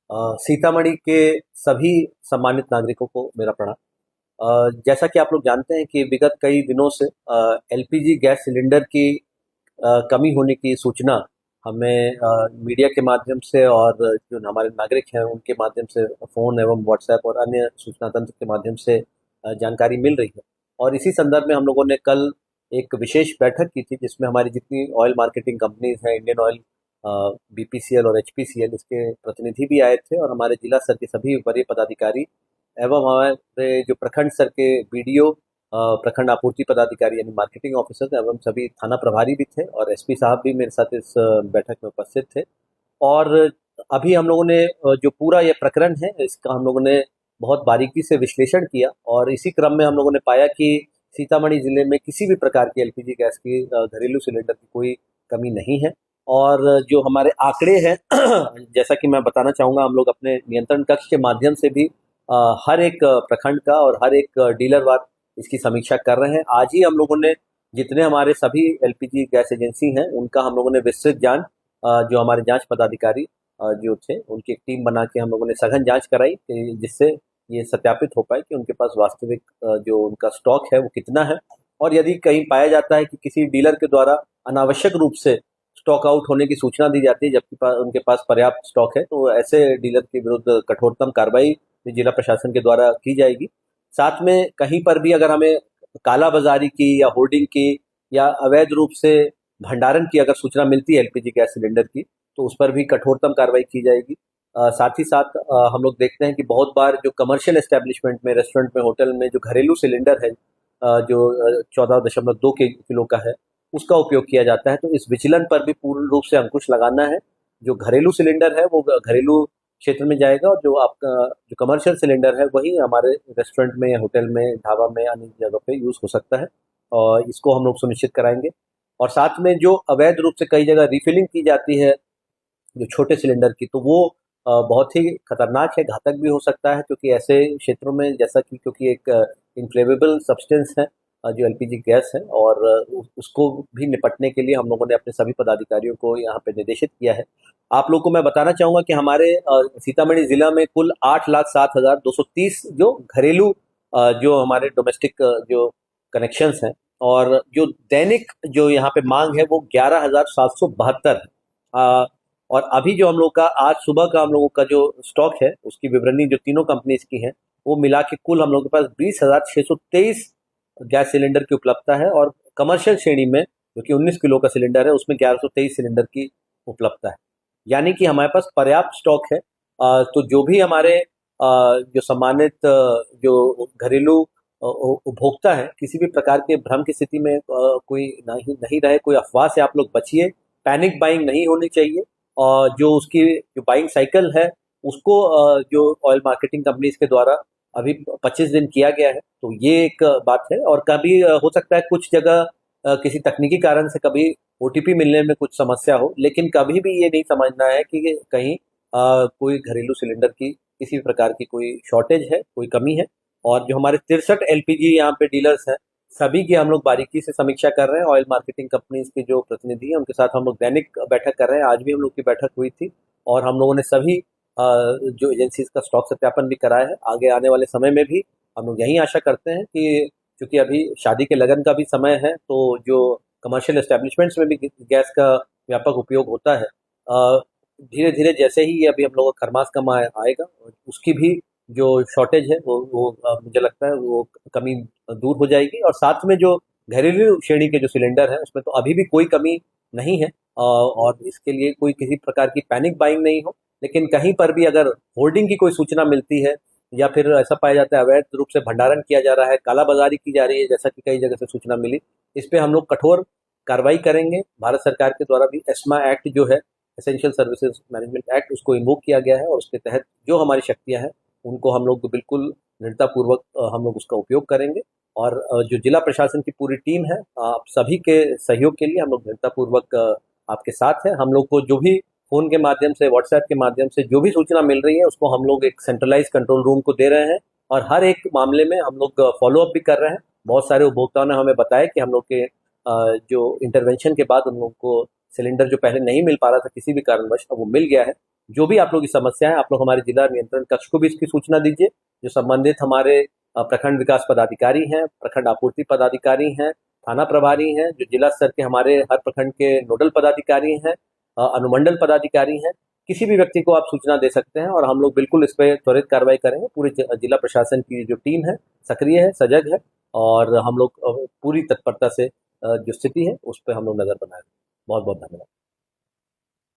सीतामढ़ी के सभी सम्मानित नागरिकों को मेरा प्रणाम। जैसा कि आप लोग जानते हैं कि विगत कई दिनों से एलपीजी गैस सिलेंडर की कमी होने की सूचना हमें मीडिया के माध्यम से और जो हमारे नागरिक हैं उनके माध्यम से फ़ोन एवं व्हाट्सएप और अन्य सूचना तंत्र के माध्यम से जानकारी मिल रही है। और इसी संदर्भ में हम लोगों ने कल एक विशेष बैठक की थी जिसमें हमारी जितनी ऑयल मार्केटिंग कंपनीज हैं, इंडियन ऑयल, बीपीसीएल और एचपीसीएल, इसके प्रतिनिधि भी आए थे और हमारे जिला स्तर के सभी वरीय पदाधिकारी एवं हमारे जो प्रखंड स्तर के बीडीओ, प्रखंड आपूर्ति पदाधिकारी यानी मार्केटिंग ऑफिसर्स एवं सभी थाना प्रभारी भी थे और एसपी साहब भी मेरे साथ इस बैठक में उपस्थित थे। और अभी हम लोगों ने जो पूरा ये प्रकरण है इसका हम लोगों ने बहुत बारीकी से विश्लेषण किया और इसी क्रम में हम लोगों ने पाया कि सीतामढ़ी जिले में किसी भी प्रकार की एलपीजी गैस की घरेलू सिलेंडर की कोई कमी नहीं है। और जो हमारे आंकड़े हैं जैसा कि मैं बताना चाहूँगा, हम लोग अपने नियंत्रण कक्ष के माध्यम से भी हर एक प्रखंड का और हर एक डीलर वार इसकी समीक्षा कर रहे हैं। आज ही हम लोगों ने जितने हमारे सभी एलपीजी गैस एजेंसी हैं उनका हम लोगों ने विस्तृत जांच, जो हमारे जांच पदाधिकारी जो थे उनकी एक टीम बना के हम लोगों ने सघन जांच कराई जिससे ये सत्यापित हो पाए कि उनके पास वास्तविक जो उनका स्टॉक है वो कितना है। और यदि कहीं पाया जाता है कि किसी डीलर के द्वारा अनावश्यक रूप से स्टॉक आउट होने की सूचना दी जाती है जबकि उनके पास पर्याप्त स्टॉक है, तो ऐसे डीलर के विरुद्ध कठोरतम कार्रवाई जिला प्रशासन के द्वारा की जाएगी। साथ में कहीं पर भी अगर हमें काला बाजारी की या होर्डिंग की या अवैध रूप से भंडारण की अगर सूचना मिलती है एलपीजी गैस सिलेंडर की, तो उस पर भी कठोरतम कार्रवाई की जाएगी। साथ ही साथ हम लोग देखते हैं कि बहुत बार जो कमर्शियल एस्टेब्लिशमेंट में, रेस्टोरेंट में, होटल में जो घरेलू सिलेंडर है, जो 14.2 किलो का है, उसका उपयोग किया जाता है। तो इस विचलन पर भी पूर्ण रूप से अंकुश लगाना है। जो घरेलू सिलेंडर है वो घरेलू क्षेत्र में जाएगा और जो आपका जो कमर्शियल सिलेंडर है वही हमारे रेस्टोरेंट में, होटल में, ढाबा में, अन्य जगह पे यूज़ हो सकता है और इसको हम लोग सुनिश्चित कराएंगे। और साथ में जो अवैध रूप से कई जगह रिफिलिंग की जाती है जो छोटे सिलेंडर की, तो वो बहुत ही खतरनाक है, घातक भी हो सकता है, क्योंकि ऐसे क्षेत्रों में जैसा कि क्योंकि एक इन्फ्लेमेबल सब्सटेंस है जो एलपीजी गैस है, और उसको भी निपटने के लिए हम लोगों ने अपने सभी पदाधिकारियों को यहाँ पे निर्देशित किया है। आप लोग को मैं बताना चाहूँगा कि हमारे सीतामढ़ी जिला में कुल 8,07,230 जो घरेलू जो हमारे डोमेस्टिक जो कनेक्शंस हैं, और जो दैनिक जो यहाँ पे मांग है वो 11,772 है। और अभी जो हम लोग का आज सुबह का हम लोगों का जो स्टॉक है उसकी विवरणी जो तीनों कंपनीज की है वो मिला के कुल हम लोगों के पास 20,623 गैस सिलेंडर की उपलब्धता है। और कमर्शियल श्रेणी में जो कि 19 किलो का सिलेंडर है उसमें 1123 सिलेंडर की उपलब्धता है, यानी कि हमारे पास पर्याप्त स्टॉक है। तो जो भी हमारे जो सम्मानित जो घरेलू उपभोक्ता है, किसी भी प्रकार के भ्रम की स्थिति में कोई नहीं नहीं रहे, कोई अफवाह से आप लोग बचिए, पैनिक बाइंग नहीं होनी चाहिए। और जो उसकी जो बाइंग साइकिल है उसको जो ऑयल मार्केटिंग कंपनीज के द्वारा अभी 25 दिन किया गया है, तो ये एक बात है। और कभी हो सकता है कुछ जगह किसी तकनीकी कारण से कभी ओटीपी मिलने में कुछ समस्या हो, लेकिन कभी भी ये नहीं समझना है कि कहीं कोई घरेलू सिलेंडर की किसी भी प्रकार की कोई शॉर्टेज है, कोई कमी है। और जो हमारे 63 एलपीजी यहाँ पे डीलर्स हैं, सभी की हम लोग बारीकी से समीक्षा कर रहे हैं। ऑयल मार्केटिंग कंपनीज के जो प्रतिनिधि हैं उनके साथ हम लोग दैनिक बैठक कर रहे हैं। आज भी हम लोग की बैठक हुई थी और हम लोगों ने सभी जो एजेंसीज का स्टॉक सत्यापन भी कराया है। आगे आने वाले समय में भी हम लोग यही आशा करते हैं कि क्योंकि अभी शादी के लगन का भी समय है, तो जो कमर्शियल एस्टेब्लिशमेंट्स में भी गैस का व्यापक उपयोग होता है, धीरे धीरे जैसे ही ये अभी हम लोगों का खरमास का माह आएगा उसकी भी जो शॉर्टेज है वो मुझे लगता है वो कमी दूर हो जाएगी। और साथ में जो घरेलू श्रेणी के जो सिलेंडर है उसमें तो अभी भी कोई कमी नहीं है, और इसके लिए कोई किसी प्रकार की पैनिक बाइंग नहीं हो। लेकिन कहीं पर भी अगर होर्डिंग की कोई सूचना मिलती है या फिर ऐसा पाया जाता है अवैध रूप से भंडारण किया जा रहा है, कालाबाजारी की जा रही है, जैसा कि कई जगह से सूचना मिली, इस पे हम लोग कठोर कार्रवाई करेंगे। भारत सरकार के द्वारा भी एस्मा एक्ट जो है, एसेंशियल सर्विसेज मैनेजमेंट एक्ट, उसको इन्वोक किया गया है और उसके तहत जो हमारी शक्तियां हैं उनको हम लोग बिल्कुल दृढ़तापूर्वक हम लोग उसका उपयोग करेंगे। और जो जिला प्रशासन की पूरी टीम है, आप सभी के सहयोग के लिए हम लोग दृढ़तापूर्वक आपके साथ हैं। हम लोग को जो भी फ़ोन के माध्यम से, व्हाट्सएप के माध्यम से जो भी सूचना मिल रही है उसको हम लोग एक सेंट्रलाइज कंट्रोल रूम को दे रहे हैं और हर एक मामले में हम लोग फॉलो अप भी कर रहे हैं। बहुत सारे उपभोक्ताओं ने हमें बताया कि हम लोग के जो इंटरवेंशन के बाद उन लोगों को सिलेंडर जो पहले नहीं मिल पा रहा था किसी भी कारणवश, अब वो मिल गया है। जो भी आप लोग की समस्या है, आप लोग हमारे जिला नियंत्रण कक्ष को भी इसकी सूचना दीजिए। जो संबंधित हमारे प्रखंड विकास पदाधिकारी हैं, प्रखंड आपूर्ति पदाधिकारी हैं, थाना प्रभारी हैं, जो जिला स्तर के हमारे हर प्रखंड के नोडल पदाधिकारी हैं, अनुमंडल पदाधिकारी हैं, किसी भी व्यक्ति को आप सूचना दे सकते हैं और हम लोग बिल्कुल इस पे त्वरित कार्रवाई करेंगे। पूरे जिला प्रशासन की जो टीम है सक्रिय है, सजग है और हम लोग पूरी तत्परता से जो स्थिति है उस पर हम लोग नजर बनाए। बहुत बहुत धन्यवाद।